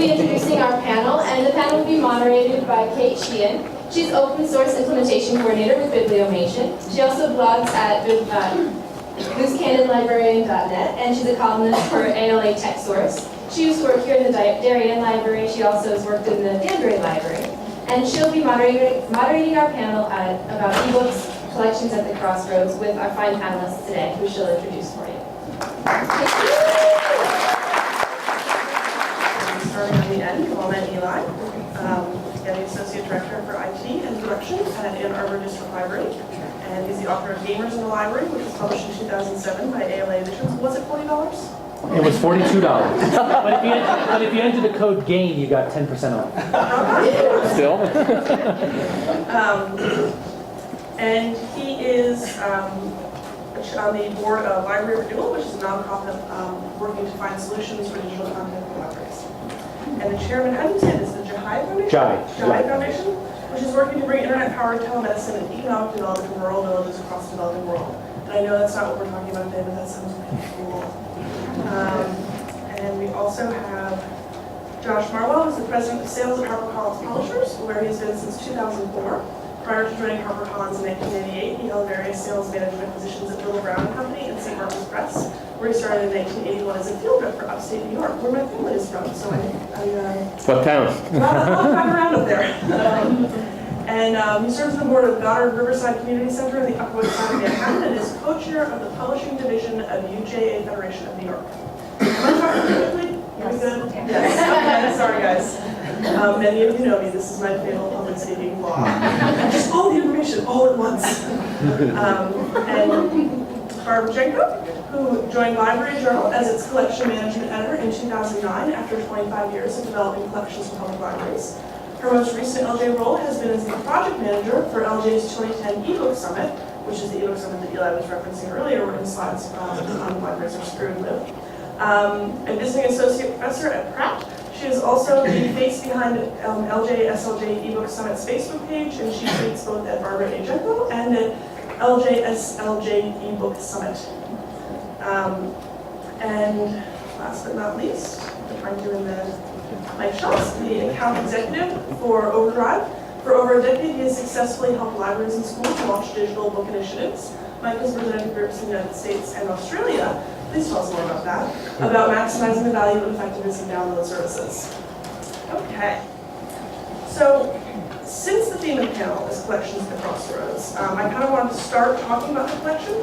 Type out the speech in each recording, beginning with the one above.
be introducing our panel, and the panel will be moderated by Kate Sheehan. She's open source implementation coordinator with Bibliomation. She also blogs at goosecanonlibrarian.net, and she's a columnist for ALA Tech Source. She used to work here in the Darien Library. She also has worked in the Danbury Library. And she'll be moderating our panel about ebooks, collections at the Crossroads with our fine panelists today, who she'll introduce for you. Starting on the end, Walnut Eli, the Associate Director for IT and Production at Ann Arbor District Library. And he's the author of Gamers in the Library, which was published in 2007 by ALA Editions. Was it $40? It was $42. but if you entered the code GAIN, you got 10% off. Still? And he is on the board of Library Renewal, which is a nonprofit working to find solutions for digital content for libraries. And the chairman, how do you say this, the Jai Foundation? Jai Foundation, which is working to bring internet-powered telemedicine and economic development to rural villages across the developing world. And I know that's not what we're talking about today, but that sounds really cool. And we also have Josh Marwell, who's the president of sales at HarperCollins Publishers, where he's been since 2004. Prior to joining HarperCollins in 1988, he held various sales management positions at Little Brown & Company and St. Martin's Press, where he started in 1981 as a field rep for upstate New York, where my family is from. So What town? Well, I'm around up there. And he serves on the board of Goddard Riverside Community Center in the Upper West Side of Manhattan and is co-chair of the publishing division of UJA Federation of New York. Am I talking quickly? Are we good? Yes. Okay, sorry guys. Many of you know me. This is my fatal public speaking flaw. Just all the information all at once. And Barbara Jenko, who joined Library Journal as its collection management editor in 2009 after 25 years of developing collections for public libraries. Her most recent LJ role has been as the project manager for LJ's 2010 eBook Summit, which is the eBook Summit that Eli was referencing earlier, where his slides on libraries are screwed live. A visiting associate professor at Pratt. She is also the face behind LJ SLJ eBook Summit's Facebook page, and she speaks both at Barbara A. Jenko and at LJ SLJ eBook Summit. And last but not least, if I'm doing the Mike Schultz, the account executive for Overdrive. For over a decade, he has successfully helped libraries and schools launch digital book initiatives. Mike has presented groups in the United States and Australia. Please tell us more about that, about maximizing the value and effectiveness of download services. Okay. So, since the theme of the panel is collections at the Crossroads, I kind of wanted to start talking about the collection.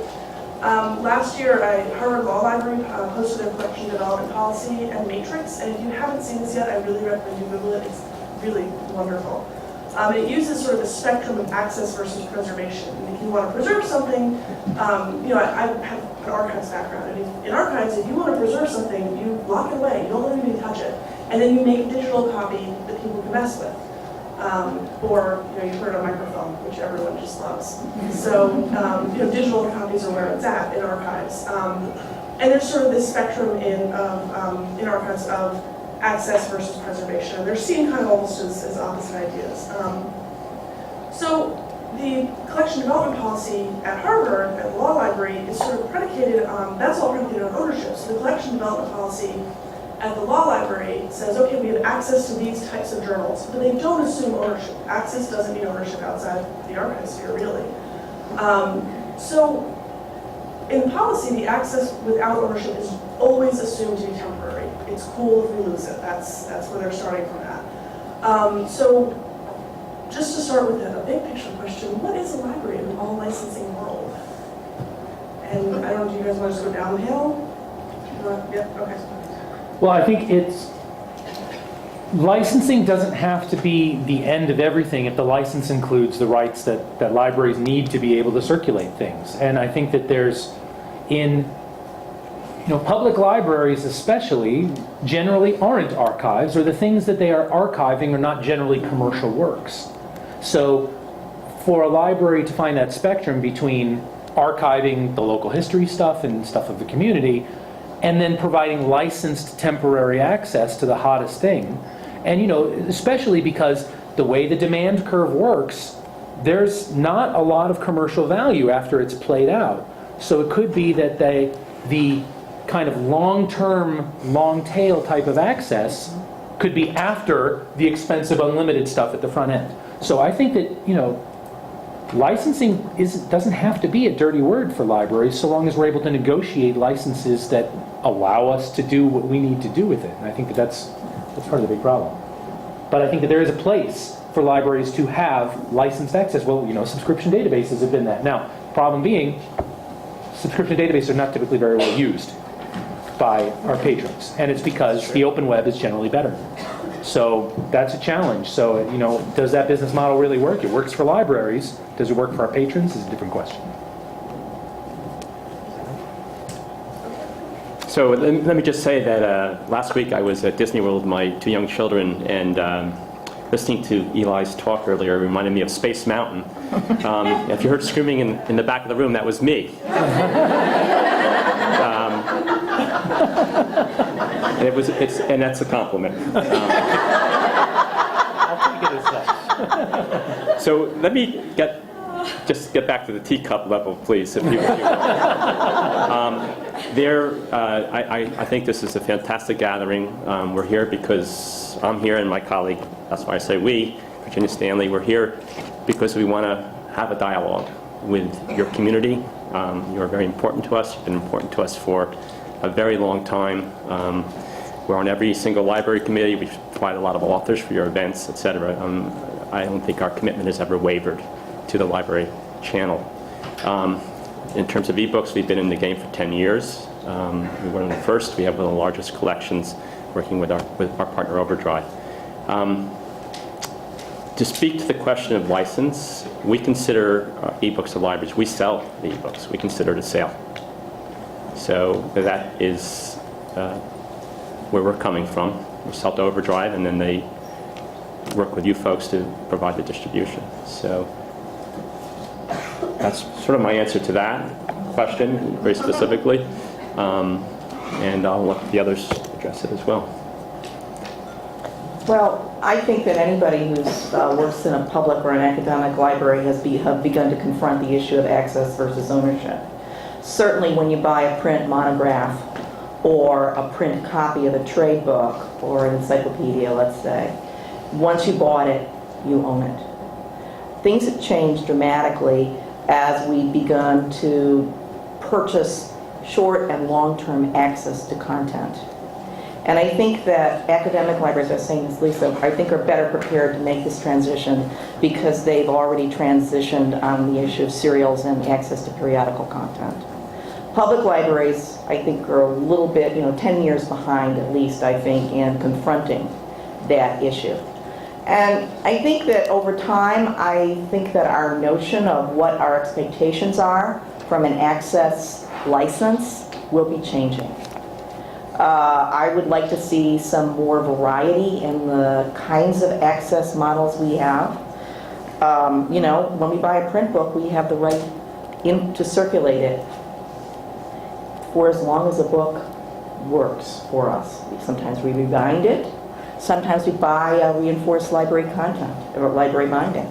Last year, Harvard Law Library hosted their collection development policy and matrix, and if you haven't seen this yet, I really recommend you Google it. It's really wonderful. It uses sort of a spectrum of access versus preservation. And if you want to preserve something, I have an archives background, and in archives, if you want to preserve something, you lock it away, you don't let anybody touch it, and then you make a digital copy that people can mess with. Or you put it on microfilm, which everyone just loves. So digital copies are where it's at in archives. And there's sort of this spectrum in archives of access versus preservation. And they're seen kind of almost as opposite ideas. So the collection development policy at Harvard, at the law library, is sort of predicated on, that's all predicated on ownership. So the collection development policy at the law library says, okay, we have access to these types of journals, but they don't assume ownership. Access doesn't mean ownership outside the archive sphere, really. So in policy, the access without ownership is always assumed to be temporary. It's cool if we lose it. That's where they're starting from at. So just to start with a big picture question, what is a library in an all licensing world? And I don't know, do you guys want to just go down the hill? Yep, okay. Well, I think licensing doesn't have to be the end of everything if the license includes the rights that libraries need to be able to circulate things. And I think that in public libraries especially, generally aren't archives, or the things that they are archiving are not generally commercial works. So for a library to find that spectrum between archiving the local history stuff and stuff of the community, and then providing licensed temporary access to the hottest thing. And especially because the way the demand curve works, there's not a lot of commercial value after it's played out. So it could be that the kind of long-term, long-tail type of access could be after the expensive unlimited stuff at the front end. So I think that, licensing doesn't have to be a dirty word for libraries, so long as we're able to negotiate licenses that allow us to do what we need to do with it. And I think that that's part of the big problem. But I think that there is a place for libraries to have licensed access. Well, subscription databases have been that. Now, problem being, subscription databases are not typically very well used by our patrons. And it's because the open web is generally better. So that's a challenge. So, does that business model really work? It works for libraries. Does it work for our patrons? Is a different question. So let me just say that last week I was at Disney World with my 2 young children, and listening to Eli's talk earlier reminded me of Space Mountain. If you heard screaming in the back of the room, that was me. And that's a compliment. I'll take it as such. So let me just get back to the teacup level, please, if you will. I think this is a fantastic gathering. We're here because I'm here and my colleague, that's why I say we, Virginia Stanley, we're here because we want to have a dialogue with your community. You're very important to us. You've been important to us for a very long time. We're on every single library committee. We provide a lot of authors for your events, etc. I don't think our commitment has ever wavered to the library channel. In terms of ebooks, we've been in the game for 10 years. We were one of the first. We have one of the largest collections working with our partner Overdrive. To speak to the question of license, we consider ebooks to libraries. We sell the ebooks. We consider it a sale. So that is where we're coming from. We sell to Overdrive, and then they work with you folks to provide the distribution. So that's sort of my answer to that question, very specifically. And I'll let the others address it as well. Well, I think that anybody who works in a public or an academic library have begun to confront the issue of access versus ownership. Certainly when you buy a print monograph or a print copy of a trade book or an encyclopedia, let's say, once you bought it, you own it. Things have changed dramatically as we've begun to purchase short and long-term access to content. And I think that academic libraries, I was saying this, Lisa, I think are better prepared to make this transition because they've already transitioned on the issue of serials and access to periodical content. Public libraries, I think, are a little bit, 10 years behind at least, I think, in confronting that issue. And I think that over time, I think that our notion of what our expectations are from an access license will be changing. I would like to see some more variety in the kinds of access models we have. When we buy a print book, we have the right to circulate it for as long as the book works for us. Sometimes we rebind it. Sometimes we buy reinforced library content or library binding.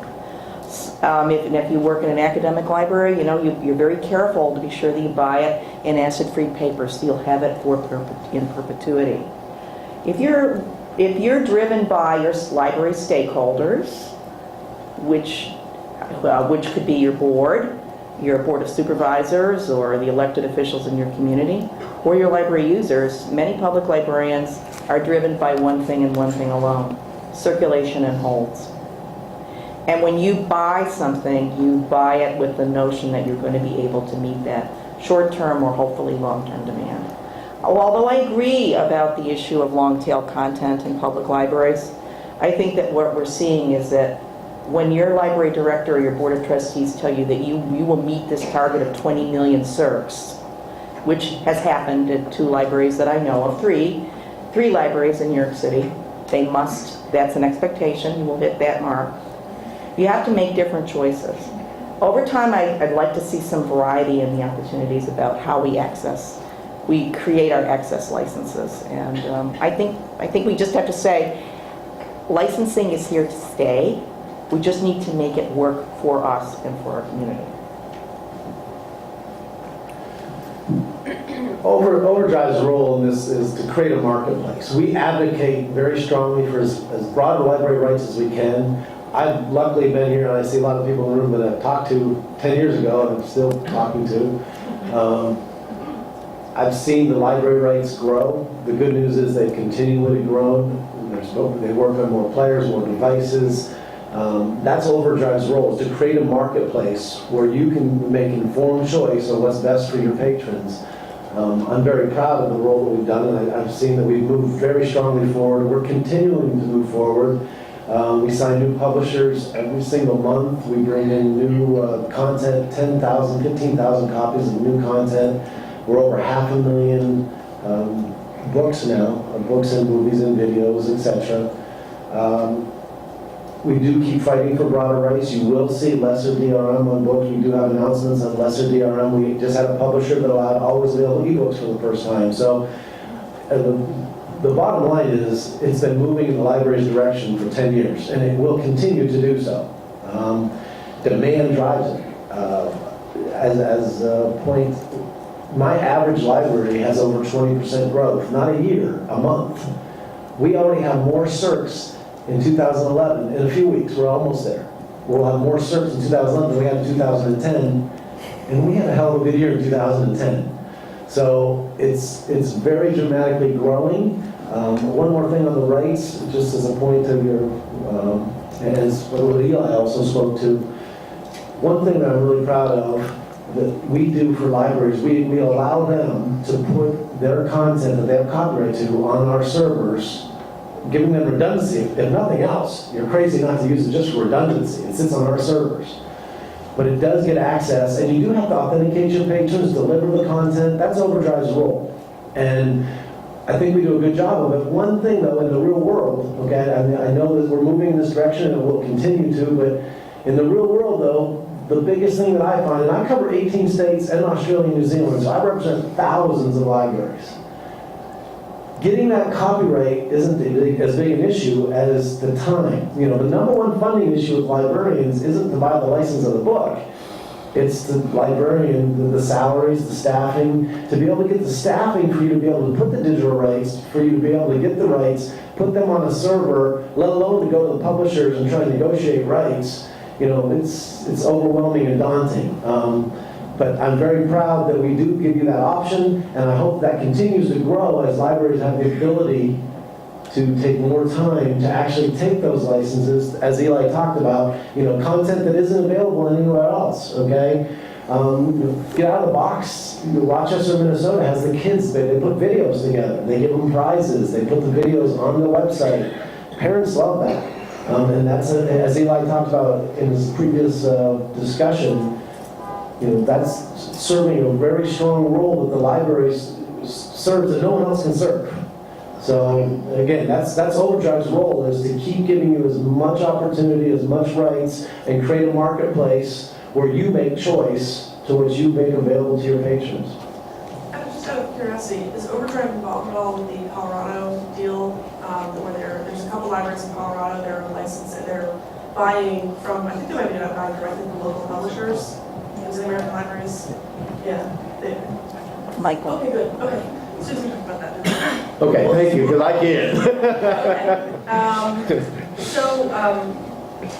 If you work in an academic library, you're very careful to be sure that you buy it in acid-free paper, so you'll have it in perpetuity. If you're driven by your library stakeholders, which could be your board of supervisors, or the elected officials in your community, or your library users, many public librarians are driven by one thing and one thing alone: circulation and holds. And when you buy something, you buy it with the notion that you're going to be able to meet that short-term or hopefully long-term demand. Although I agree about the issue of long-tail content in public libraries, I think that what we're seeing is that when your library director or your board of trustees tell you that you will meet this target of 20 million circs, which has happened at 2 libraries that I know of, 3 libraries in New York City, that's an expectation, you will hit that mark. You have to make different choices. Over time, I'd like to see some variety in the opportunities about how we create our access licenses. And I think we just have to say, licensing is here to stay. We just need to make it work for us and for our community. Overdrive's role in this is to create a marketplace. We advocate very strongly for as broad a library rights as we can. I've luckily been here, and I see a lot of people in the room that I've talked to 10 years ago, and I'm still talking to. I've seen the library rights grow. The good news is they've continually grown. They work on more players, more devices. That's Overdrive's role, is to create a marketplace where you can make informed choice of what's best for your patrons. I'm very proud of the role that we've done, and I've seen that we've moved very strongly forward. We're continuing to move forward. We sign new publishers every single month. We bring in new content, 10,000, 15,000 copies of new content. We're over 500,000 books now, books and movies and videos, etc. We do keep fighting for broader rights. You will see lesser DRM on books. We do have announcements on lesser DRM. We just had a publisher that allowed always available ebooks for the first time. So the bottom line is it's been moving in the library's direction for 10 years, and it will continue to do so. Demand drives it. As a point, my average library has over 20% growth, not a year, a month. We already have more circs in 2011. In a few weeks, we're almost there. We'll have more circs in 2011 than we had in 2010, and we had a hell of a good year in 2010. So it's very dramatically growing. One more thing on the rights, just as a point of your, as what Eli also spoke to, one thing that I'm really proud of that we do for libraries, we allow them to put their content that they have copyright to on our servers, giving them redundancy. If nothing else, you're crazy not to use it just for redundancy. It sits on our servers. But it does get access, and you do have to authenticate your patrons, deliver the content. That's Overdrive's role. And I think we do a good job of it. One thing, though, in the real world, okay, I mean, I know that we're moving in this direction and we'll continue to, but in the real world, though, the biggest thing that I find, and I cover 18 states and Australia and New Zealand, so I represent thousands of libraries. Getting that copyright isn't as big an issue as the time. You know, the number one funding issue with librarians isn't to buy the license of the book. It's the librarian, the salaries, the staffing, to be able to get the staffing for you to be able to put the digital rights, for you to be able to get the rights, put them on a server, let alone to go to the publishers and try to negotiate rights. You know, it's overwhelming and daunting. But I'm very proud that we do give you that option, and I hope that continues to grow as libraries have the ability to take more time to actually take those licenses, as Eli talked about, you know, content that isn't available anywhere else, okay? Get out of the box. Rochester, Minnesota has the kids, they put videos together. They give them prizes. They put the videos on the website. Parents love that. And that's, as Eli talked about in his previous discussion, you know, that's serving a very strong role that the library serves that no one else can serve. So again, that's Overdrive's role, is to keep giving you as much opportunity, as much rights, and create a marketplace where you make choice to what you make available to your patrons. Just out of curiosity, is Overdrive involved at all with the Colorado deal, where there's a couple libraries in Colorado, they're licensed, they're buying from, I think they might be not buying directly from local publishers, using American libraries. Yeah. Michael. Okay, good. Okay. Susan talked about that. Okay, thank you, because I can't. Okay. So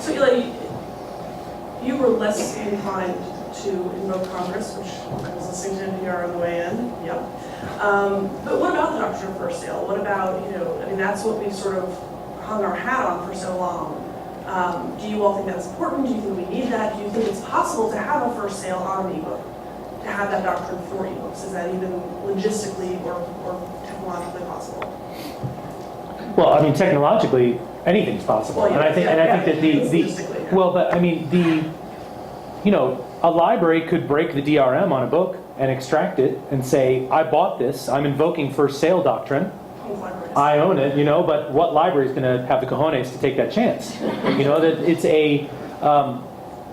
Eli, you were less inclined to invoke Congress, which I was listening to NPR on the way in. Yep. But what about the doctrine of first sale? What about, you know, I mean, that's what we sort of hung our hat on for so long. Do you all think that's important? Do you think we need that? Do you think it's possible to have a first sale on an ebook? To have that doctrine for ebooks? Is that even logistically or technologically possible? Well, I mean, technologically, anything's possible. Well, yeah, And I think that logistically, yeah. well, but I mean, you know, a library could break the DRM on a book and extract it and say, I bought this, I'm invoking first sale doctrine. I own it, you know, but what library is going to have the cojones to take that chance? You know, that it's a,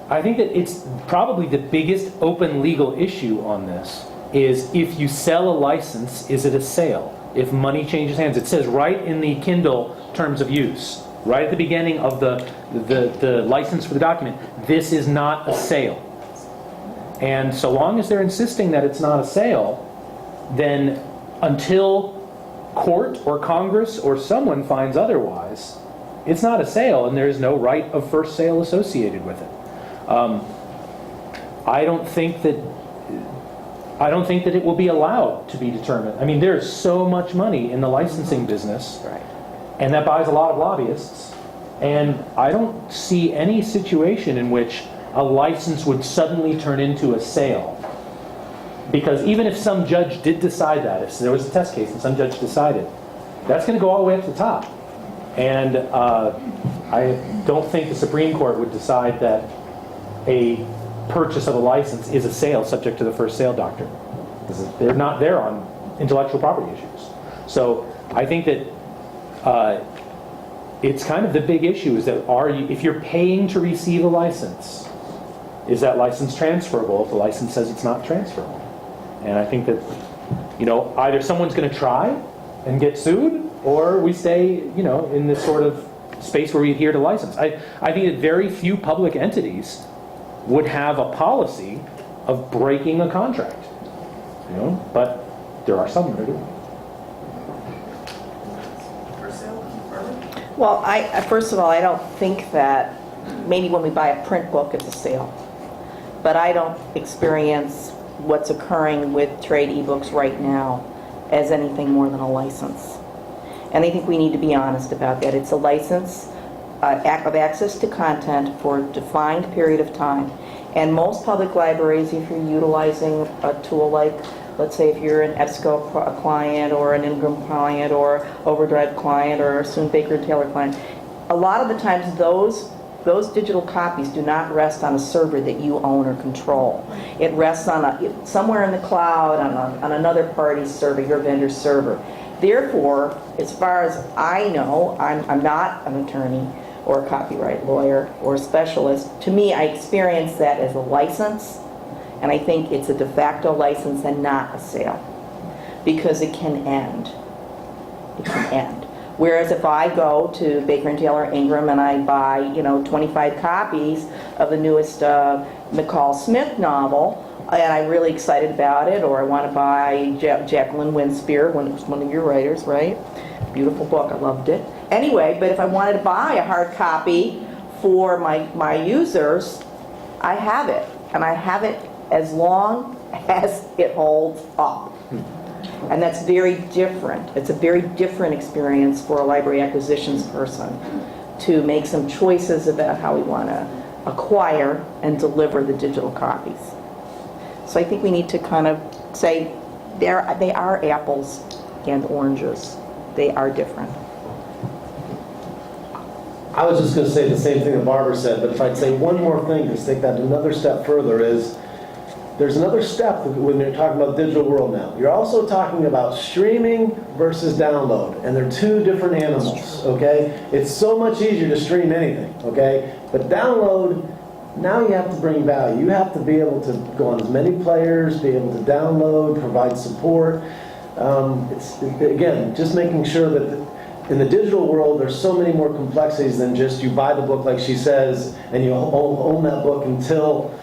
I think that it's probably the biggest open legal issue on this is if you sell a license, is it a sale? If money changes hands, it says right in the Kindle terms of use, right at the beginning of the license for the document, this is not a sale. And so long as they're insisting that it's not a sale, then until court or Congress or someone finds otherwise, it's not a sale, and there's no right of first sale associated with it. I don't think that it will be allowed to be determined. I mean, there's so much money in the licensing business, Right. and that buys a lot of lobbyists. And I don't see any situation in which a license would suddenly turn into a sale. Because even if some judge did decide that, if there was a test case and some judge decided, that's going to go all the way up to the top. And I don't think the Supreme Court would decide that a purchase of a license is a sale subject to the first sale doctrine. Because they're not there on intellectual property issues. So I think that it's kind of the big issue is that if you're paying to receive a license, is that license transferable if the license says it's not transferable? And I think that, either someone's going to try and get sued, or we stay, in this sort of space where we adhere to license. I think that very few public entities would have a policy of breaking a contract, but there are some that do. For sale, Barbara? Well, first of all, I don't think that maybe when we buy a print book, it's a sale. But I don't experience what's occurring with trade ebooks right now as anything more than a license. And I think we need to be honest about that. It's a license of access to content for a defined period of time. And most public libraries, if you're utilizing a tool like, let's say if you're an EBSCO client or an Ingram client or Overdrive client or soon Baker & Taylor client, a lot of the times those digital copies do not rest on a server that you own or control. It rests on somewhere in the cloud, on another party's server, your vendor's server. Therefore, as far as I know, I'm not an attorney or a copyright lawyer or a specialist. To me, I experience that as a license, and I think it's a de facto license and not a sale, because it can end. It can end. Whereas if I go to Baker & Taylor Ingram and I buy, 25 copies of the newest McCall Smith novel, and I'm really excited about it, or I want to buy Jacqueline Winspear, one of your writers, right? Beautiful book, I loved it. Anyway, but if I wanted to buy a hard copy for my users, I have it. And I have it as long as it holds up. And that's very different. It's a very different experience for a library acquisitions person to make some choices about how we want to acquire and deliver the digital copies. So I think we need to kind of say they are apples and oranges. They are different. I was just going to say the same thing that Barbara said, but if I'd say one more thing to take that another step further is, there's another step when you're talking about digital world now. You're also talking about streaming versus download, and they're two different animals, okay? It's so much easier to stream anything, okay? But download, now you have to bring value. You have to be able to go on as many players, be able to download, provide support. It's, again, just making sure that in the digital world, there's so many more complexities than just you buy the book, like she says, and you own that book until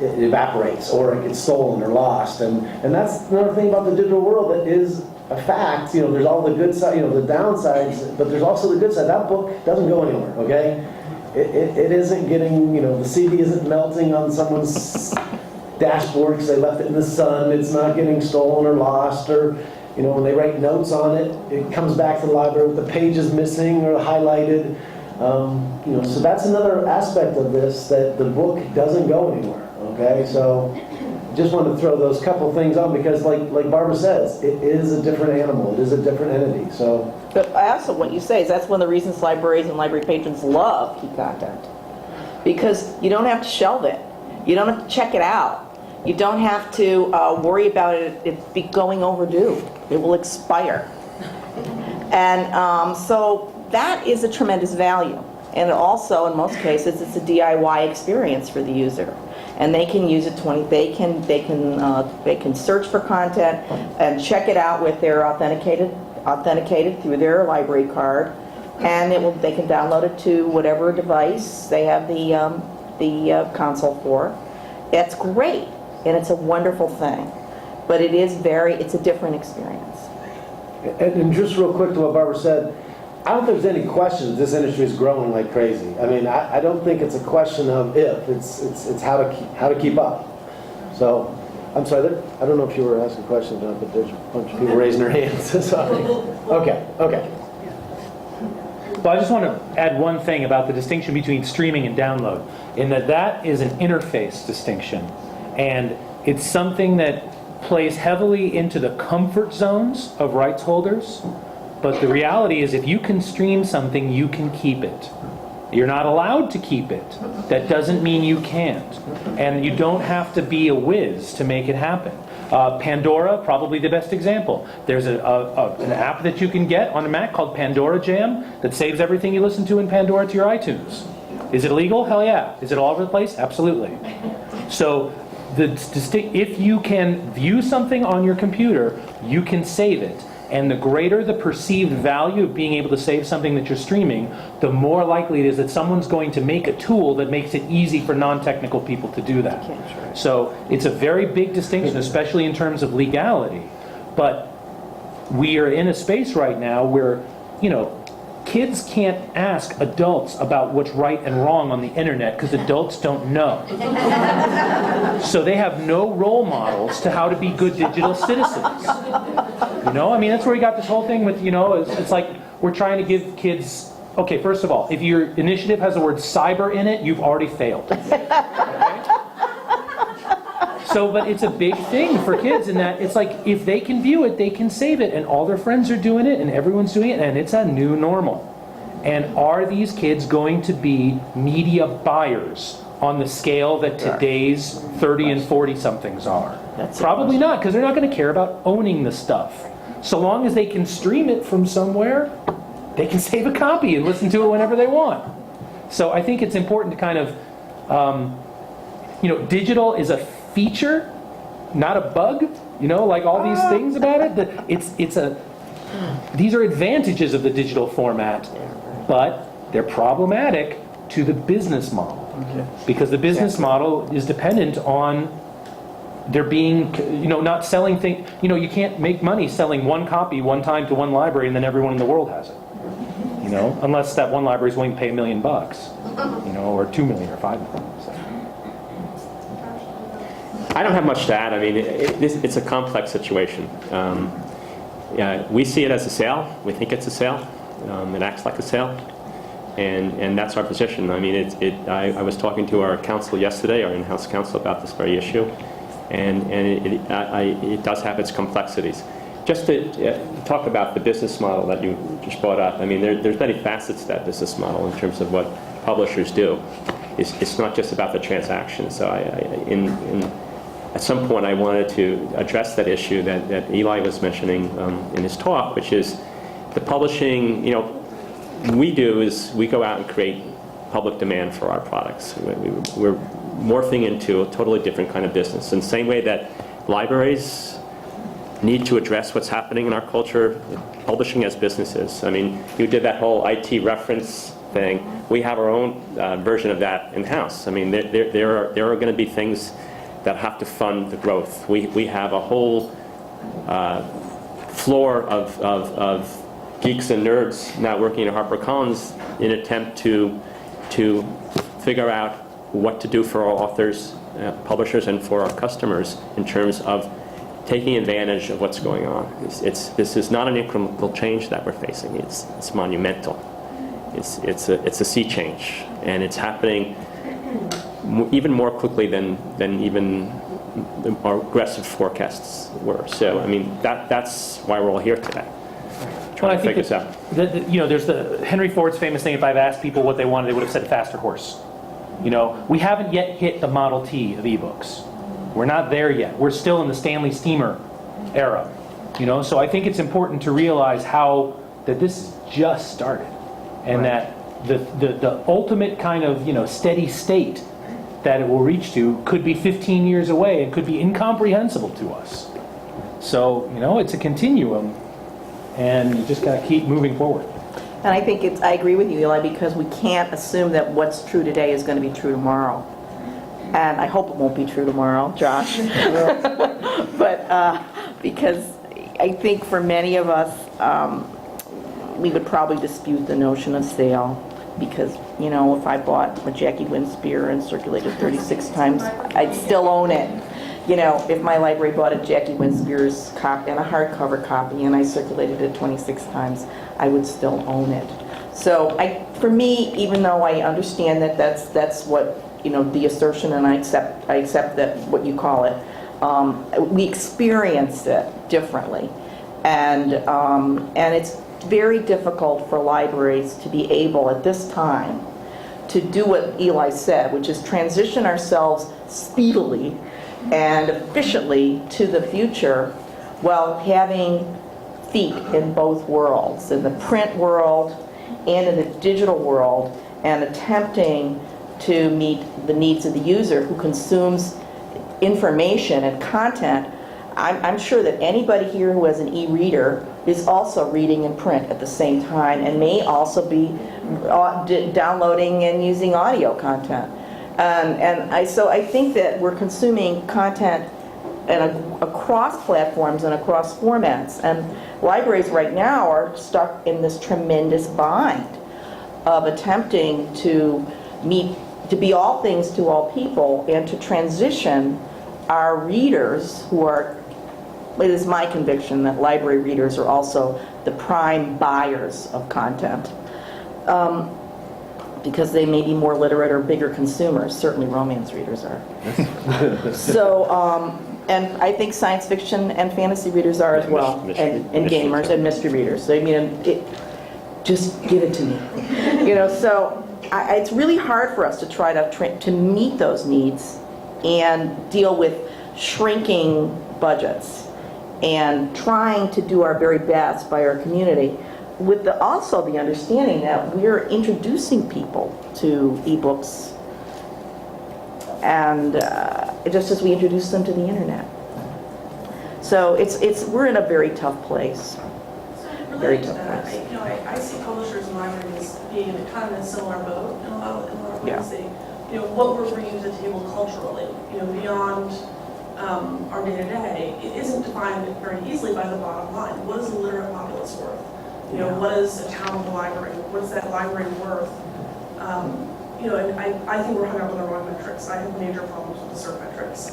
it evaporates or it gets stolen or lost. And that's another thing about the digital world that is a fact. There's all the good side, the downsides, but there's also the good side. That book doesn't go anywhere, okay? It isn't getting, the CD isn't melting on someone's dashboard because they left it in the sun. It's not getting stolen or lost, or when they write notes on it, it comes back to the library with the pages missing or highlighted. So that's another aspect of this, that the book doesn't go anywhere. Okay, so just wanted to throw those couple things on because, like Barbara says, it is a different animal. It is a different entity. So, but also what you say is that's one of the reasons libraries and library patrons love e-content, because you don't have to shelve it, you don't have to check it out. You don't have to worry about it be going overdue. It will expire. And so that is a tremendous value. And also, in most cases, it's a DIY experience for the user. And they can use it they can search for content and check it out with their authenticated through their library card, and they can download it to whatever device they have the console for. It's great. And it's a wonderful thing. But it's a different experience. And just real quick to what Barbara said, I don't think there's any question that this industry is growing like crazy. I mean, I don't think it's a question of if, it's how to keep up. So, I'm sorry, I don't know if you were asking questions, John, but there's a bunch of people raising their hands. Sorry. Okay. Well, I just want to add one thing about the distinction between streaming and download, in that is an interface distinction. And it's something that plays heavily into the comfort zones of rights holders. But the reality is, if you can stream something, you can keep it. You're not allowed to keep it. That doesn't mean you can't. And you don't have to be a whiz to make it happen. Pandora, probably the best example. There's an app that you can get on a Mac called Pandora Jam that saves everything you listen to in Pandora to your iTunes. Is it illegal? Hell yeah. Is it all over the place? Absolutely. So if you can view something on your computer, you can save it. And the greater the perceived value of being able to save something that you're streaming, the more likely it is that someone's going to make a tool that makes it easy for non-technical people to do that. So it's a very big distinction, especially in terms of legality. But we are in a space right now where, kids can't ask adults about what's right and wrong on the internet because adults don't know. So they have no role models to how to be good digital citizens. That's where we got this whole thing with, it's like we're trying to give kids, okay, first of all, if your initiative has the word cyber in it, you've already failed. Okay? So, but it's a big thing for kids in that it's like if they can view it, they can save it, and all their friends are doing it, and everyone's doing it, and it's a new normal. And are these kids going to be media buyers on the scale that today's 30 and 40-somethings are? Probably not, because they're not going to care about owning the stuff. So long as they can stream it from somewhere, they can save a copy and listen to it whenever they want. So I think it's important to kind of, digital is a feature, not a bug. Like all these things about it. These are advantages of the digital format, but they're problematic to the business model. Because the business model is dependent on there being, not selling things. You can't make money selling one copy one time to one library and then everyone in the world has it. Unless that one library is willing to pay $1 million, or $2 million or $5 million. So. I don't have much to add. I mean, it's a complex situation. We see it as a sale. We think it's a sale. It acts like a sale. And that's our position. I mean, I was talking to our counsel yesterday, our in-house counsel, about this very issue. And it does have its complexities. Just to talk about the business model that you just brought up, I mean, there's many facets to that business model in terms of what publishers do. It's not just about the transaction. So at some point I wanted to address that issue that Eli was mentioning in his talk, which is the publishing, we do is we go out and create public demand for our products. We're morphing into a totally different kind of business. In the same way that libraries need to address what's happening in our culture, publishing as businesses. I mean, you did that whole IT reference thing. We have our own version of that in-house. I mean, there are going to be things that have to fund the growth. We have a whole floor of geeks and nerds now working at HarperCollins in an attempt to figure out what to do for our authors, publishers, and for our customers in terms of taking advantage of what's going on. This is not an incremental change that we're facing. It's monumental. It's a sea change, and it's happening even more quickly than even our aggressive forecasts were. So, I mean, that's why we're all here today. Well, I think there's the Henry Ford's famous thing, if I've asked people what they wanted, they would have said faster horse. We haven't yet hit the Model T of ebooks. We're not there yet. We're still in the Stanley Steamer era. So I think it's important to realize that this is just started, and that the ultimate kind of steady state that it will reach to could be 15 years away and could be incomprehensible to us. So it's a continuum, and you just got to keep moving forward. And I think I agree with you, Eli, because we can't assume that what's true today is going to be true tomorrow. And I hope it won't be true tomorrow, Josh. But because I think for many of us, we would probably dispute the notion of sale, because, you know, if I bought a Jackie Winspear and circulated 36 times, I'd still own it. You know, if my library bought a Jackie Winspear's copy and a hardcover copy and I circulated it 26 times, I would still own it. So for me, even though I understand that that's what, you know, the assertion, and I accept that what you call it, we experience it differently, and it's very difficult for libraries to be able at this time to do what Eli said, which is transition ourselves speedily and efficiently to the future while having feet in both worlds, in the print world and in the digital world, and attempting to meet the needs of the user who consumes information and content. I'm sure that anybody here who has an e-reader is also reading in print at the same time, and may also be downloading and using audio content. So I think that we're consuming content across platforms and across formats, and libraries right now are stuck in this tremendous bind of attempting to be all things to all people, and to transition our readers, who are, it is my conviction that library readers are also the prime buyers of content, because they may be more literate or bigger consumers. Certainly romance readers are. So, and I think science fiction and fantasy readers are as well, and gamers and mystery readers. So, I mean, just give it to me. You know, so it's really hard for us to try to meet those needs and deal with shrinking budgets, and trying to do our very best by our community, with also the understanding that we're introducing people to ebooks, and just as we introduce them to the internet. So we're in a very tough place. Very tough place. I see publishers and libraries being kind of in a similar boat in a lot of ways. Yeah. They, what we're bringing to the table culturally, beyond our day-to-day, it isn't defined very easily by the bottom line. What is a literate populace worth? What is a town with a library? What is that library worth? And I think we're hung up on the wrong metrics. I have major problems with the CERT metrics.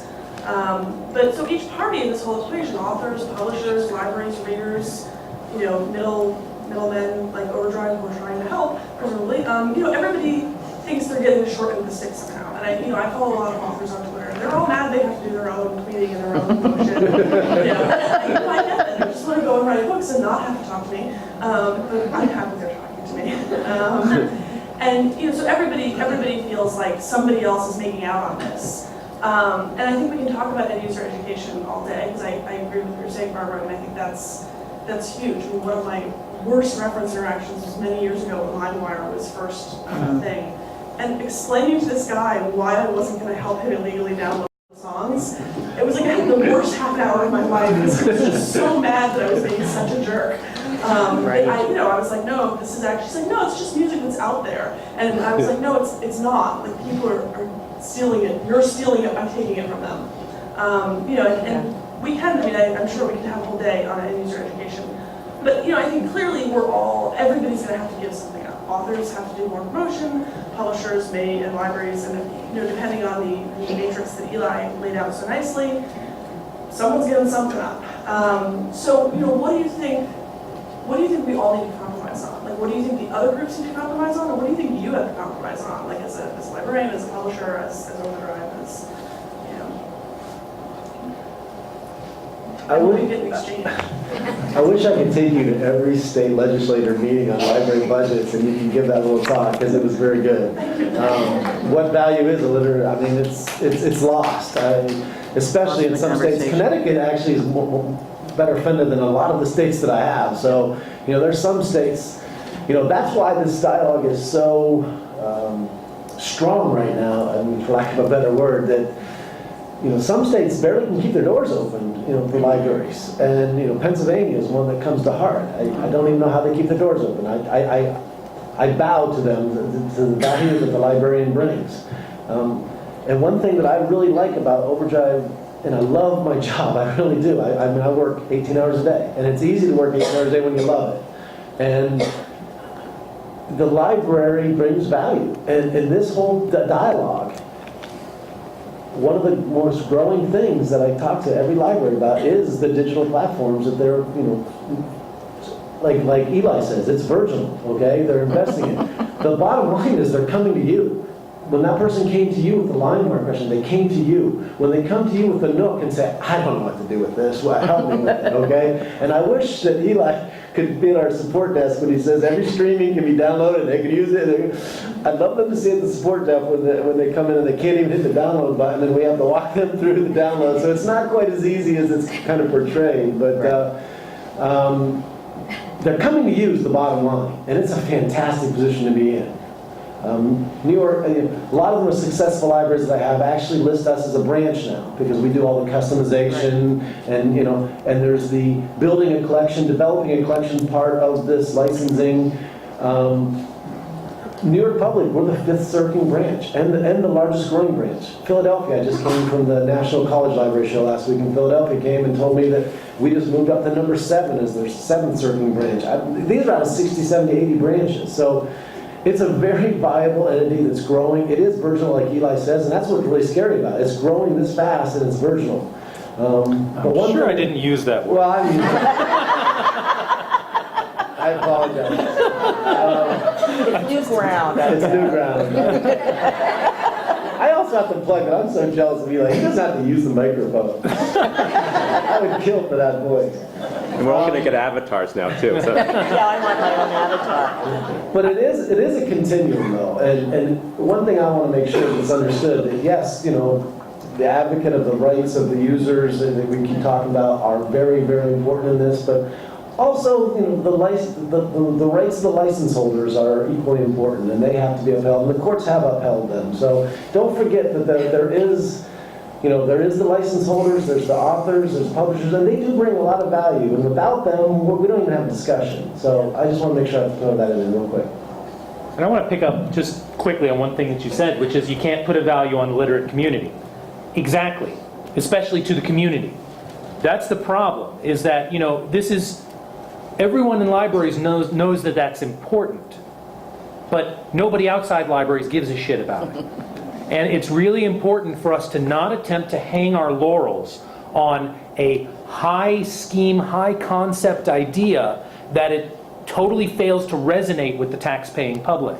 But so each party in this whole equation, authors, publishers, libraries, readers, middlemen like Overdrive who are trying to help, presumably, everybody thinks they're getting the short end of the stick somehow. And I follow a lot of authors on Twitter, and they're all mad they have to do their own tweeting and their own promotion. I get it. I just want to go and write books and not have to talk to me. But I'm happy they're talking to me. So everybody feels like somebody else is making out on this. And I think we can talk about end user education all day, because I agree with what you're saying, Barbara, and I think that's huge. I mean, one of my worst reference interactions was many years ago when LimeWire was first a thing. And explaining to this guy why I wasn't going to help him illegally download songs, it was like I had the worst half an hour of my life, because I was just so mad that I was being such a jerk. Right. I was like, no, this is actually, she's like, no, it's just music that's out there. And I was like, no, it's not. Like, people are stealing it. You're stealing it, I'm taking it from them. And we can, I'm sure we can have a whole day on end user education. But, I think clearly everybody's going to have to give something up. Authors have to do more promotion, publishers may, and libraries, and, depending on the matrix that Eli laid out so nicely, someone's giving something up. So, what do you think we all need to compromise on? Like, what do you think the other groups need to compromise on, or what do you think you have to compromise on, like as a librarian, as a publisher, as Overdrive, as, I what do you get in exchange? I wish I could take you to every state legislator meeting on library budgets and you can give that little talk, because it was very good. What value is a literate? It's lost, especially in some states. Connecticut actually is better funded than a lot of the states that I have. So, there's some states, that's why this dialogue is so strong right now, for lack of a better word, that some states barely can keep their doors open, for libraries. And, Pennsylvania is one that comes to heart. I don't even know how they keep their doors open. I bow to them, to the value that the librarian brings. And one thing that I really like about Overdrive and I love my job, I really do. I mean, I work 18 hours a day, and it's easy to work 18 hours a day when you love it. And the library brings value. And in this whole dialogue, one of the most growing things that I talk to every library about is the digital platforms that they're, like Eli says, it's virginal, okay? They're investing in. The bottom line is they're coming to you. When that person came to you with the LimeWire question, they came to you. When they come to you with the Nook and say, I don't know what to do with this, well, help me with it, okay? And I wish that Eli could be at our support desk when he says every streaming can be downloaded, they can use it. I'd love them to see at the support desk when they come in and they can't even hit the download button and we have to walk them through the download. So it's not quite as easy as it's kind of portrayed, but they're coming to you is the bottom line. And it's a fantastic position to be in. New York, a lot of the most successful libraries that I have actually list us as a branch now because we do all the customization and and there's the building a collection, developing a collection part of this licensing. New York Public, we're the 5th circling branch and the largest growing branch. Philadelphia, I just came from the National College Library Show last week, and Philadelphia came and told me that we just moved up to number 7 as their 7th circling branch. These are out of 60, 70, 80 branches. So it's a very viable entity that's growing. It is virginal, like Eli says, and that's what's really scary about it. It's growing this fast, and it's virginal. I'm sure I didn't use that word. Well, I mean, I apologize. It's new ground. It's new ground. I also have to plug it. I'm so jealous of Eli. He doesn't have to use the microphone. I would kill for that voice. And we're all going to get avatars now, too. So. Yeah, I want my own avatar. But it is a continuum, though. And one thing I want to make sure is understood that, yes, the advocate of the rights of the users that we keep talking about are very, very important in this, but also, the rights of the license holders are equally important, and they have to be upheld, and the courts have upheld them. So don't forget that there is the license holders, there's the authors, there's publishers, and they do bring a lot of value, and without them, we don't even have a discussion. So I just want to make sure I throw that in real quick. And I want to pick up just quickly on one thing that you said, which is you can't put a value on the literate community. Exactly, especially to the community. That's the problem, is that, this is, everyone in libraries knows that that's important, but nobody outside libraries gives a shit about it. And it's really important for us to not attempt to hang our laurels on a high scheme, high concept idea that it totally fails to resonate with the tax-paying public.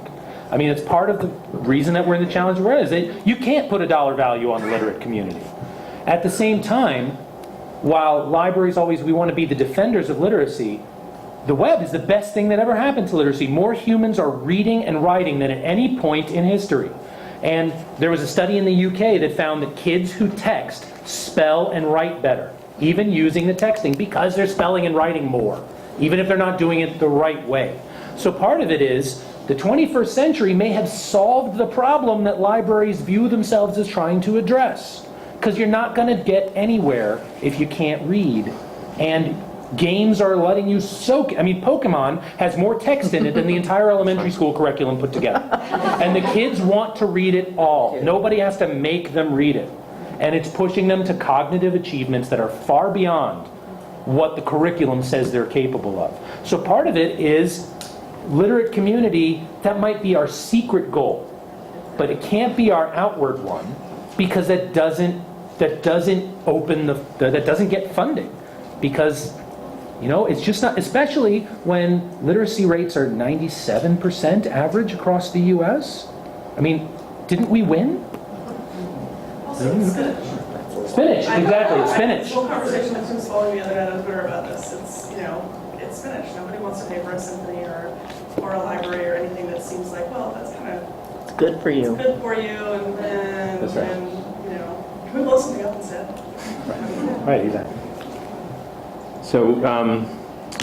I mean, it's part of the reason that we're in the challenge we're in, is that you can't put a dollar value on the literate community. At the same time, while libraries we want to be the defenders of literacy, the web is the best thing that ever happened to literacy. More humans are reading and writing than at any point in history. And there was a study in the UK that found that kids who text spell and write better, even using the texting, because they're spelling and writing more, even if they're not doing it the right way. So part of it is the 21st century may have solved the problem that libraries view themselves as trying to address, because you're not going to get anywhere if you can't read. And games are letting you soak. I mean, Pokemon has more text in it than the entire elementary school curriculum put together. And the kids want to read it all. Nobody has to make them read it. And it's pushing them to cognitive achievements that are far beyond what the curriculum says they're capable of. So part of it is literate community. That might be our secret goal, but it can't be our outward one, because that doesn't get funding, because it's just not, especially when literacy rates are 97% average across the U.S. I mean, didn't we win? Also, it's spinach. Spinach, exactly, it's spinach. I had a whole conversation with Trendspotting the other night on Twitter about this. It's spinach. Nobody wants to pay for a symphony or a library or anything that seems like, well, that's kind of Good for you. good for you, and That's right. can we blow something up instead? Right, exactly. So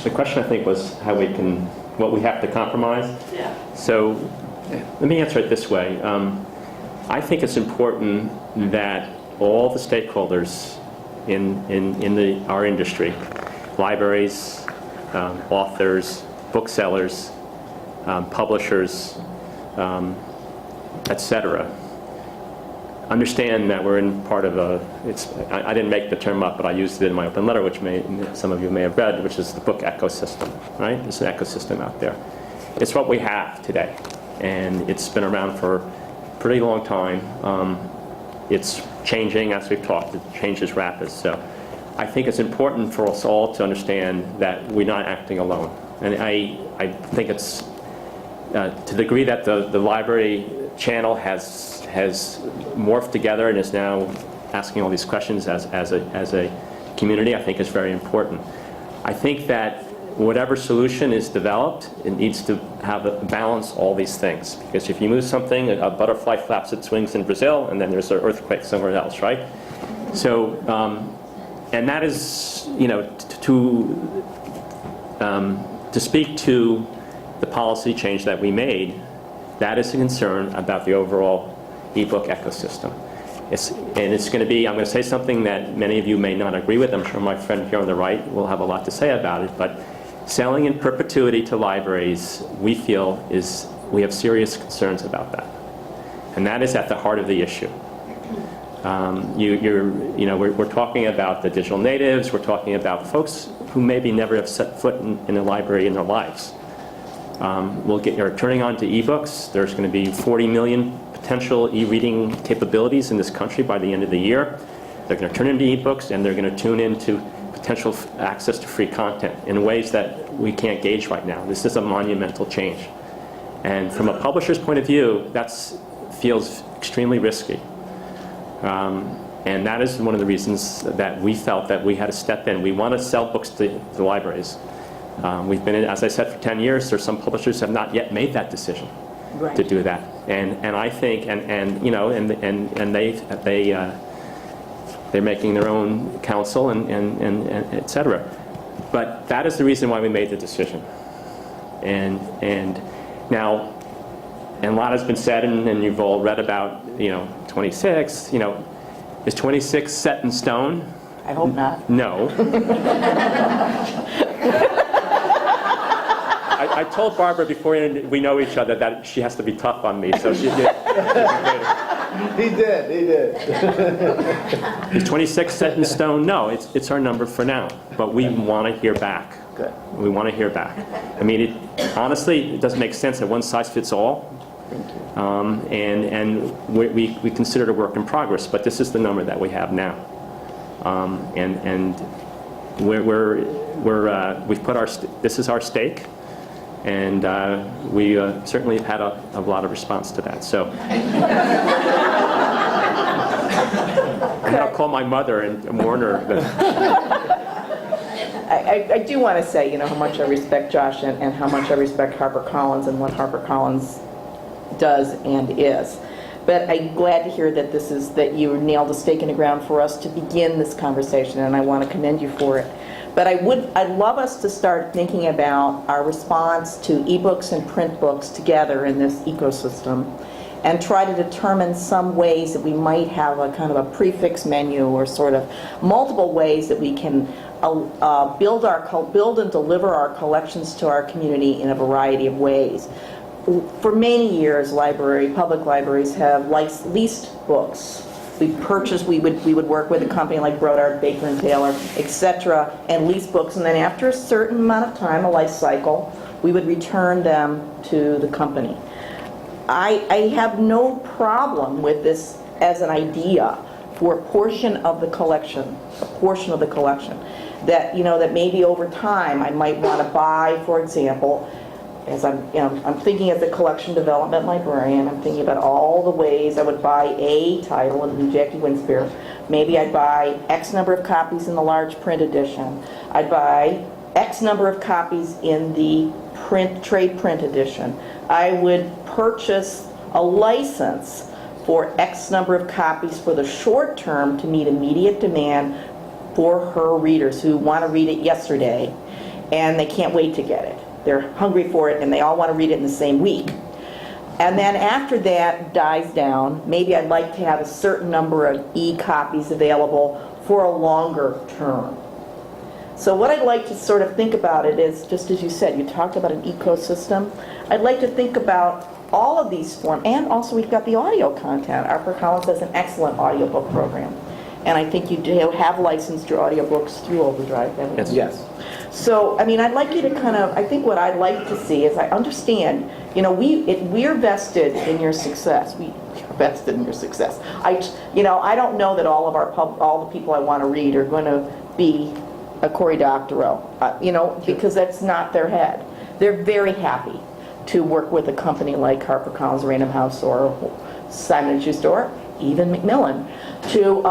the question, I think, was what we have to compromise. Yeah. So let me answer it this way. I think it's important that all the stakeholders in our industry, libraries, authors, booksellers, publishers, etc., understand that we're in part of a, I didn't make the term up, but I used it in my open letter, which some of you may have read, which is the book ecosystem, right? There's an ecosystem out there. It's what we have today, and it's been around for a pretty long time. It's changing, as we've talked, it changes rapid. So I think it's important for us all to understand that we're not acting alone. And I think it's, to the degree that the library channel has morphed together and is now asking all these questions as a community, I think is very important. I think that whatever solution is developed, it needs to have a balance all these things. Because if you move something, a butterfly flaps its wings in Brazil, and then there's an earthquake somewhere else, right? So, and that is, you know, to speak to the policy change that we made, that is a concern about the overall ebook ecosystem. It's going to be, I'm going to say something that many of you may not agree with. I'm sure my friend here on the right will have a lot to say about it, but selling in perpetuity to libraries, we feel, we have serious concerns about that. And that is at the heart of the issue. We're talking about the digital natives, we're talking about folks who maybe never have set foot in a library in their lives. You're turning on to ebooks. There's going to be 40 million potential e-reading capabilities in this country by the end of the year. They're going to turn into ebooks, and they're going to tune into potential access to free content in ways that we can't gauge right now. This is a monumental change. And from a publisher's point of view, that feels extremely risky. And that is one of the reasons that we felt that we had to step in. We want to sell books to the libraries. We've been in, as I said, for 10 years. There's some publishers have not yet made that decision to do that. And I think, they're making their own counsel and et cetera. But that is the reason why we made the decision. And now, and a lot has been said, and you've all read about, 26. Is 26 set in stone? I hope not. No. I told Barbara before we know each other that she has to be tough on me, so she did. He did. Is 26 set in stone? No, it's our number for now, but we want to hear back. Good. We want to hear back. I mean, honestly, it doesn't make sense that one size fits all. Thank you. And we consider it a work in progress, but this is the number that we have now. And we've put this is our stake, and we certainly have had a lot of response to that. So I'll call my mother and warn her that. I do want to say, how much I respect Josh and how much I respect HarperCollins and what HarperCollins does and is. But I'm glad to hear that you nailed a stake in the ground for us to begin this conversation, and I want to commend you for it. But I'd love us to start thinking about our response to ebooks and print books together in this ecosystem, and try to determine some ways that we might have a kind of a prefix menu, or sort of multiple ways that we can build and deliver our collections to our community in a variety of ways. For many years, public libraries have leased books. We would work with a company like Brodart, Baker and Taylor, etc., and lease books, and then after a certain amount of time, a life cycle, we would return them to the company. I have no problem with this as an idea for a portion of the collection, that maybe over time I might want to buy, for example, as I'm thinking as a collection development librarian, I'm thinking about all the ways I would buy a title, and Jackie Winspear. Maybe I'd buy X number of copies in the large print edition. I'd buy X number of copies in the trade print edition. I would purchase a license for X number of copies for the short term to meet immediate demand for her readers who want to read it yesterday, and they can't wait to get it. They're hungry for it, and they all want to read it in the same week. And then after that dies down, maybe I'd like to have a certain number of e-copies available for a longer term. So what I'd like to sort of think about it is, just as you said, you talked about an ecosystem. I'd like to think about all of these form, and also we've got the audio content. HarperCollins has an excellent audiobook program. And I think you do have licensed your audiobooks through Overdrive, haven't you? Yes. So, I mean, I'd like you to kind of, I think what I'd like to see is, I understand, you know, we're vested in your success. We are vested in your success. I don't know that all of all the people I want to read are going to be a Cory Doctorow, because that's not their head. They're very happy to work with a company like HarperCollins, Random House, or Simon & Schuster, or even Macmillan, to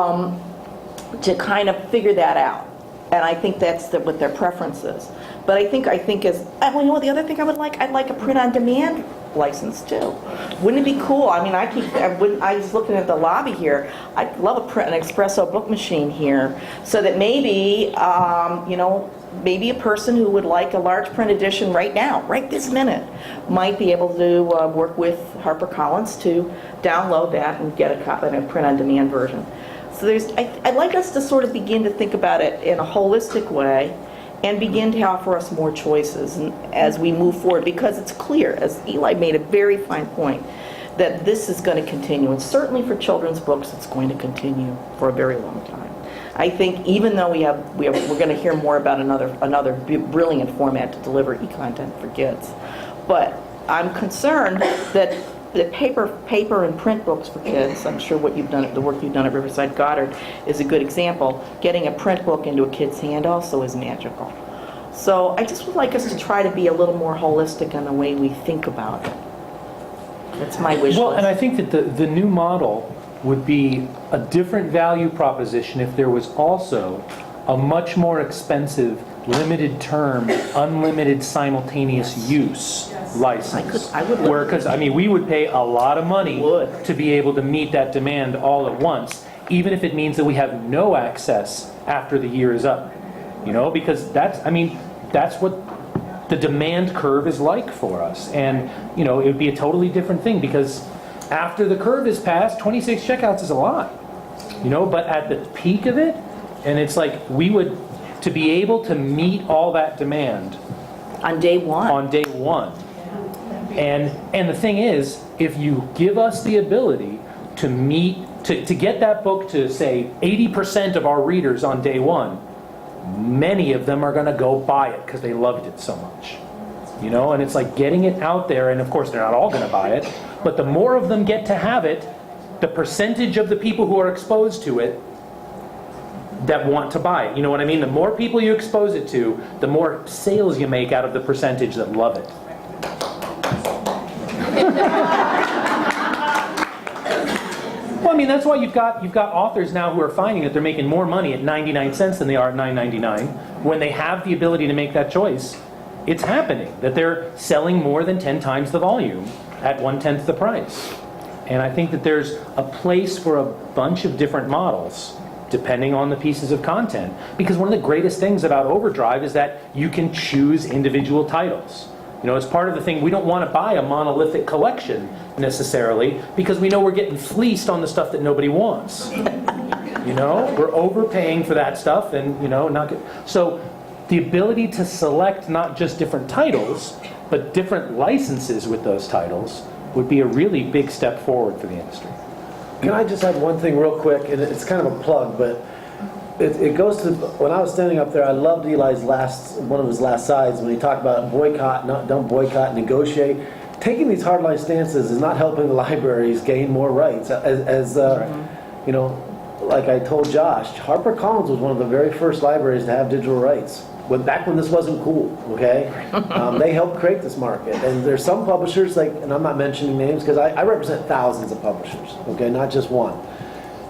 kind of figure that out. And I think that's what their preference is. But I think is, well, you know, the other thing I would like, I'd like a print-on-demand license too. Wouldn't it be cool? I mean, I was looking at the lobby here. I'd love an espresso book machine here, so that maybe, maybe a person who would like a large print edition right now, right this minute, might be able to work with HarperCollins to download that and get a copy, a print-on-demand version. So I'd like us to sort of begin to think about it in a holistic way and begin to offer us more choices as we move forward, because it's clear, as Eli made a very fine point, that this is going to continue. And certainly for children's books, it's going to continue for a very long time. I think even though we're going to hear more about another brilliant format to deliver e-content for kids, but I'm concerned that the paper and print books for kids, I'm sure the work you've done at Riverside Goddard is a good example. Getting a print book into a kid's hand also is magical. So I just would like us to try to be a little more holistic in the way we think about it. That's my wish Well, list. and I think that the new model would be a different value proposition if there was also a much more expensive, limited term, unlimited simultaneous use license. I would Because, I mean, we would pay a lot of money Would. to be able to meet that demand all at once, even if it means that we have no access after the year is up. Because that's what the demand curve is like for us. And, it would be a totally different thing, because after the curve is passed, 26 checkouts is a lot. But at the peak of it, and it's like to be able to meet all that demand on day one. And the thing is, if you give us the ability to get that book to, say, 80% of our readers on day one, many of them are going to go buy it because they loved it so much. And it's like getting it out there, and of course they're not all going to buy it, but the more of them get to have it, the percentage of the people who are exposed to it that want to buy it. You know what I mean? The more people you expose it to, the more sales you make out of the percentage that love it. Well, I mean, that's why you've got authors now who are finding that they're making more money at 99 cents than they are at $9.99 when they have the ability to make that choice. It's happening that they're selling more than 10 times the volume at 1/10 the price. And I think that there's a place for a bunch of different models depending on the pieces of content. Because one of the greatest things about Overdrive is that you can choose individual titles. As part of the thing, we don't want to buy a monolithic collection necessarily, because we know we're getting fleeced on the stuff that nobody wants. We're overpaying for that stuff, and so the ability to select not just different titles, but different licenses with those titles would be a really big step forward for the industry. Can I just add one thing real quick, and it's kind of a plug, but it goes to, when I was standing up there, I loved Eli's one of his last sides when he talked about don't boycott, negotiate. Taking these hardline stances is not helping the libraries gain more rights. Like I told Josh, HarperCollins was one of the very first libraries to have digital rights. Back when this wasn't cool, okay? They helped create this market. And there's some publishers, and I'm not mentioning names because I represent thousands of publishers, okay, not just one.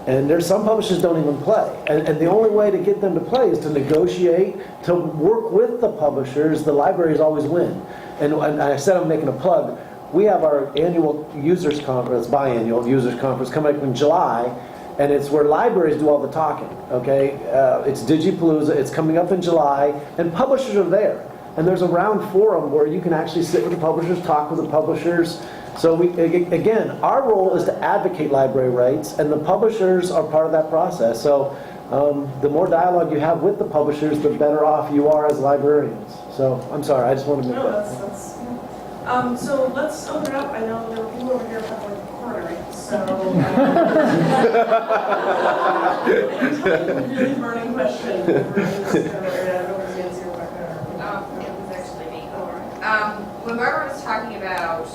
And there's some publishers don't even play. And the only way to get them to play is to negotiate, to work with the publishers. The libraries always win. And I said I'm making a plug. We have our annual users conference, biannual users conference coming up in July. And it's where libraries do all the talking, okay? It's Digipalooza, it's coming up in July, and publishers are there. And there's a round forum where you can actually sit with the publishers, talk with the publishers. So again, our role is to advocate library rights, and the publishers are part of that process. So the more dialogue you have with the publishers, the better off you are as librarians. So I'm sorry, I just wanted to make that point. So let's open it up. I know there were people over here that were cornering, so. Really burning question. It was actually me. When Barbara was talking about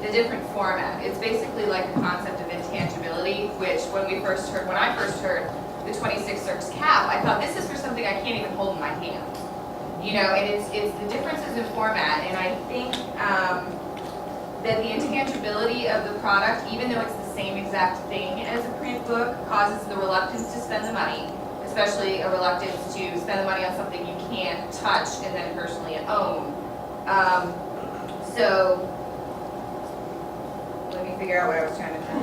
the different format, it's basically like the concept of intangibility, which when I first heard the 26 circs cap, I thought this is for something I can't even hold in my hand. You know, and it's the differences in format, and I think that the intangibility of the product, even though it's the same exact thing as a print book, causes the reluctance to spend the money, especially a reluctance to spend the money on something you can't touch and then personally own. So, let me figure out what I was trying to say.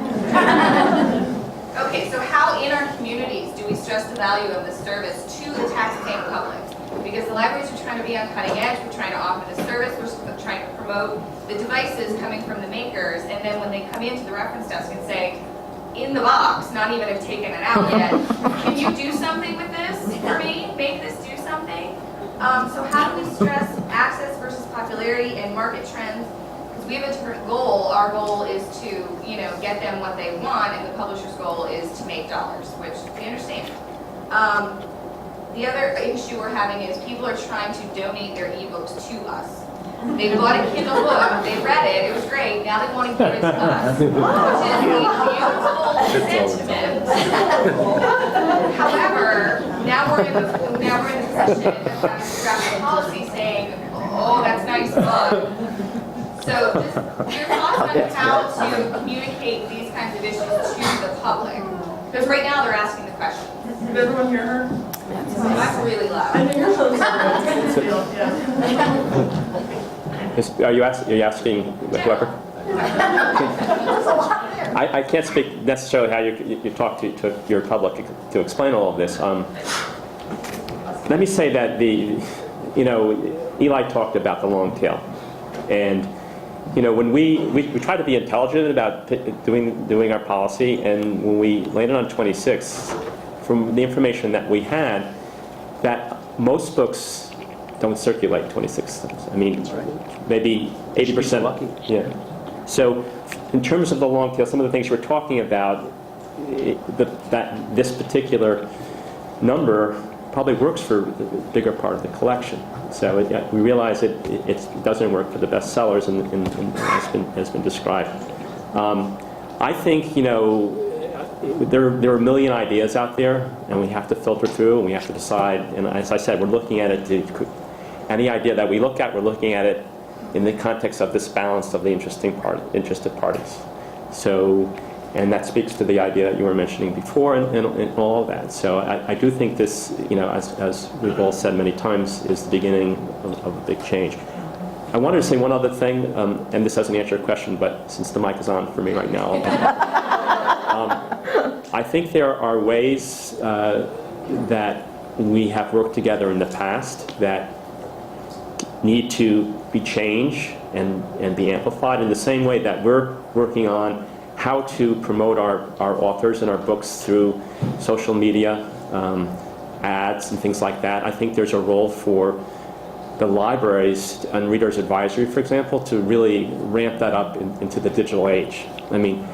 Okay, so how in our communities do we stress the value of the service to the taxpaying public? Because the libraries are trying to be on cutting edge, we're trying to offer the service, we're trying to promote the devices coming from the makers, and then when they come into the reference desk and say, in the box, not even have taken it out yet, can you do something with this for me? Make this do something? So how do we stress access versus popularity and market trends? Because we have a different goal. Our goal is to, you know, get them what they want, and the publisher's goal is to make dollars, which we understand. The other issue we're having is people are trying to donate their ebooks to us. They bought a Kindle book, they read it, it was great, now they want to give it to us, which is a beautiful sentiment. However, now we're in the position of having to draft a policy saying, oh, that's nice book. So just your thoughts on how to communicate these kinds of issues to the public? Because right now they're asking the question. Did everyone hear her? That's really loud. I think your phone's yeah. Are you asking whoever? I can't speak necessarily how you talk to your public to explain all of this. Let me say that Eli talked about the long tail, and when we try to be intelligent about doing our policy, and when we landed on 26, from the information that we had, that most books don't circulate 26 times. I mean, maybe 80%. Lucky. Yeah. So, in terms of the long tail, some of the things we're talking about, that this particular number probably works for the bigger part of the collection. So we realize it doesn't work for the bestsellers, and has been described. I think there are a million ideas out there, and we have to filter through, and we have to decide. And as I said, we're looking at it. Any idea that we look at, we're looking at it in the context of this balance of the interested parties. So, and that speaks to the idea that you were mentioning before, and all of that. So I do think this, as we've all said many times, is the beginning of a big change. I wanted to say one other thing, and this doesn't answer your question, but since the mic is on for me right now, I think there are ways that we have worked together in the past that need to be changed and be amplified in the same way that we're working on how to promote our authors and our books through social media, ads and things like that. I think there's a role for the libraries and Reader's Advisory, for example, to really ramp that up into the digital age. I mean,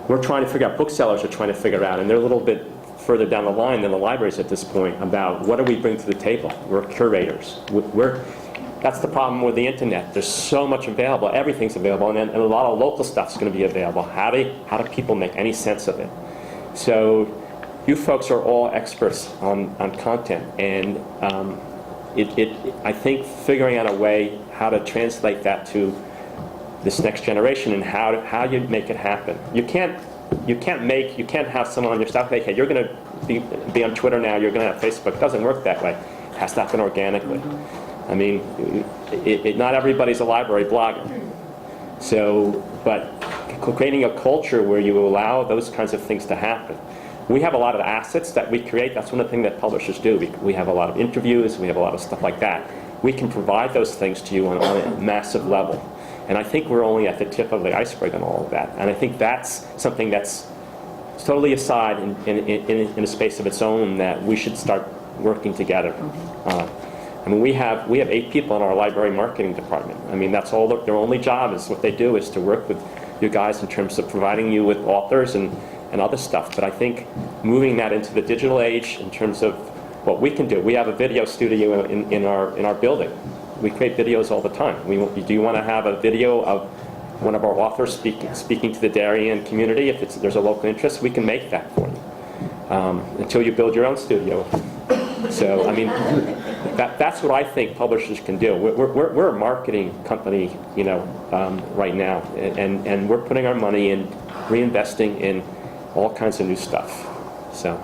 we're trying to figure out, booksellers are trying to figure out, and they're a little bit further down the line than the libraries at this point, about what do we bring to the table. We're curators. That's the problem with the internet. There's so much available. Everything's available, and a lot of local stuff's going to be available. How do people make any sense of it? So you folks are all experts on content, and I think figuring out a way how to translate that to this next generation and how you make it happen. You can't have someone on your staff say, hey, you're going to be on Twitter now, you're going to have Facebook. It doesn't work that way. It has to happen organically. I mean, not everybody's a library blogger. So, but creating a culture where you allow those kinds of things to happen. We have a lot of assets that we create. That's one of the things that publishers do. We have a lot of interviews. We have a lot of stuff like that. We can provide those things to you on a massive level. And I think we're only at the tip of the iceberg on all of that. And I think that's something that's totally aside in a space of its own that we should start working together. I mean, we have 8 people in our library marketing department. I mean, that's all their only job is what they do is to work with you guys in terms of providing you with authors and other stuff. But I think moving that into the digital age in terms of what we can do. We have a video studio in our building. We create videos all the time. Do you want to have a video of one of our authors speaking to the Darien community? If there's a local interest, we can make that for you. Until you build your own studio. So, I mean, that's what I think publishers can do. We're a marketing company, right now, and we're putting our money in reinvesting in all kinds of new stuff. So.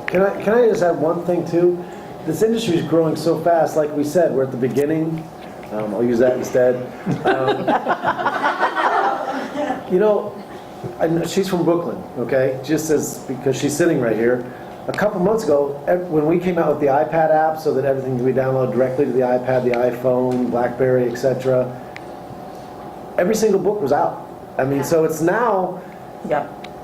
Can I just add one thing too? This industry is growing so fast. Like we said, we're at the beginning. I'll use that instead. She's from Brooklyn, okay? Because she's sitting right here. A couple months ago, when we came out with the iPad app so that everything can be downloaded directly to the iPad, the iPhone, BlackBerry, etc., every single book was out. I mean, so it's now,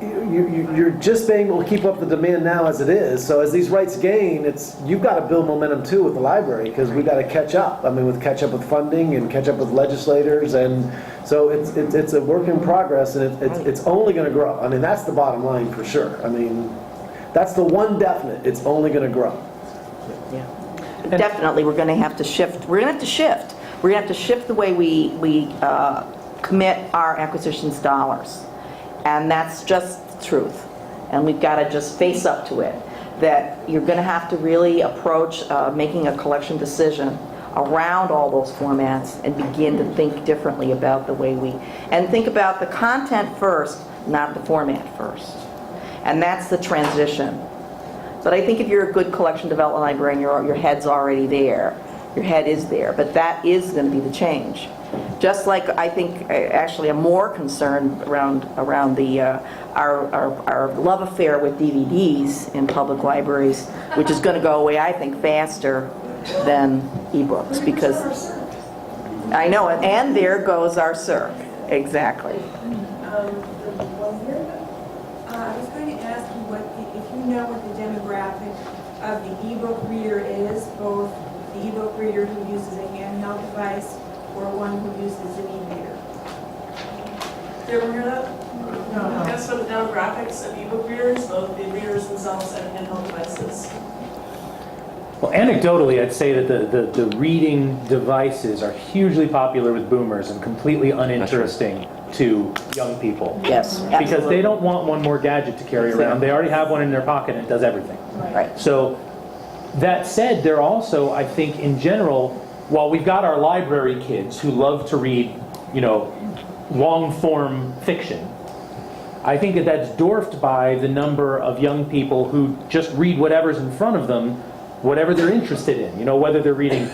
you're just being able to keep up the demand now as it is. So as these rights gain, you've got to build momentum too with the library, because we've got to catch up. I mean, catch up with funding and catch up with legislators, and so it's a work in progress, and it's only going to grow. I mean, that's the bottom line for sure. I mean, that's the one definite. It's only going to grow. Yeah. Definitely, we're going to have to shift. We're going to have to shift. We're going to have to shift the way we commit our acquisitions dollars. And that's just the truth. And we've got to just face up to it, that you're going to have to really approach making a collection decision around all those formats and begin to think differently about the way and think about the content first, not the format first. And that's the transition. But I think if you're a good collection development librarian, your head's already there. Your head is there, but that is going to be the change. Just like I think actually I'm more concerned around the our love affair with DVDs in public libraries, which is going to go away, I think, faster than ebooks, because I know it. And there goes our CERC. Exactly. I was going to ask you if you know what the demographic of the ebook reader is, both the ebook reader who uses a handheld device or one who uses an e-reader. Did everyone hear that? No. Guess what the demographics of ebook readers, both the readers themselves and handheld devices. Well, anecdotally, I'd say that the reading devices are hugely popular with boomers and completely uninteresting to young people. Yes, Because absolutely. they don't want one more gadget to carry around. They already have one in their pocket and it does everything. Right. So that said, they're also, I think, in general, while we've got our library kids who love to read, long-form fiction, I think that that's dwarfed by the number of young people who just read whatever's in front of them, whatever they're interested in. Whether they're reading,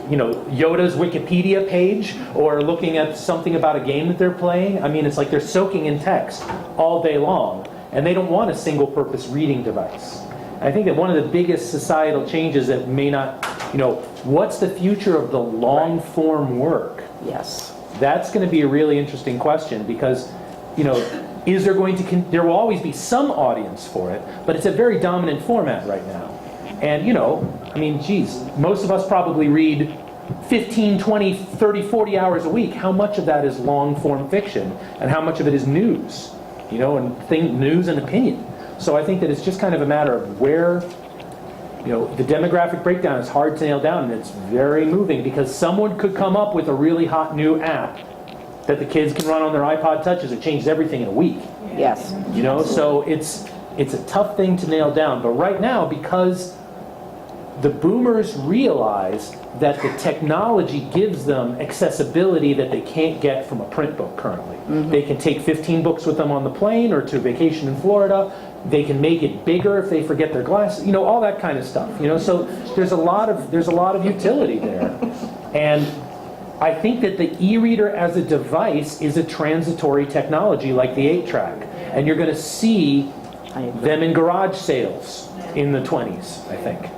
Yoda's Wikipedia page or looking at something about a game that they're playing. I mean, it's like they're soaking in text all day long, and they don't want a single-purpose reading device. I think that one of the biggest societal changes that may not, what's the future of the long-form work? Yes. That's going to be a really interesting question, because, is there going to, there will always be some audience for it, but it's a very dominant format right now. And, most of us probably read 15, 20, 30, 40 hours a week. How much of that is long-form fiction, and how much of it is news, news and opinion? So I think that it's just kind of a matter of where, the demographic breakdown is hard to nail down, and it's very moving, because someone could come up with a really hot new app that the kids can run on their iPod touches. It changes everything in a week. Yes. So it's a tough thing to nail down. But right now, because the boomers realize that the technology gives them accessibility that they can't get from a print book currently. Mm-hmm. They can take 15 books with them on the plane or to vacation in Florida. They can make it bigger if they forget their glasses. All that kind of stuff. So there's a lot of utility there. And I think that the e-reader as a device is a transitory technology like the 8-track. And you're going to see them in garage sales in the 20s, I think.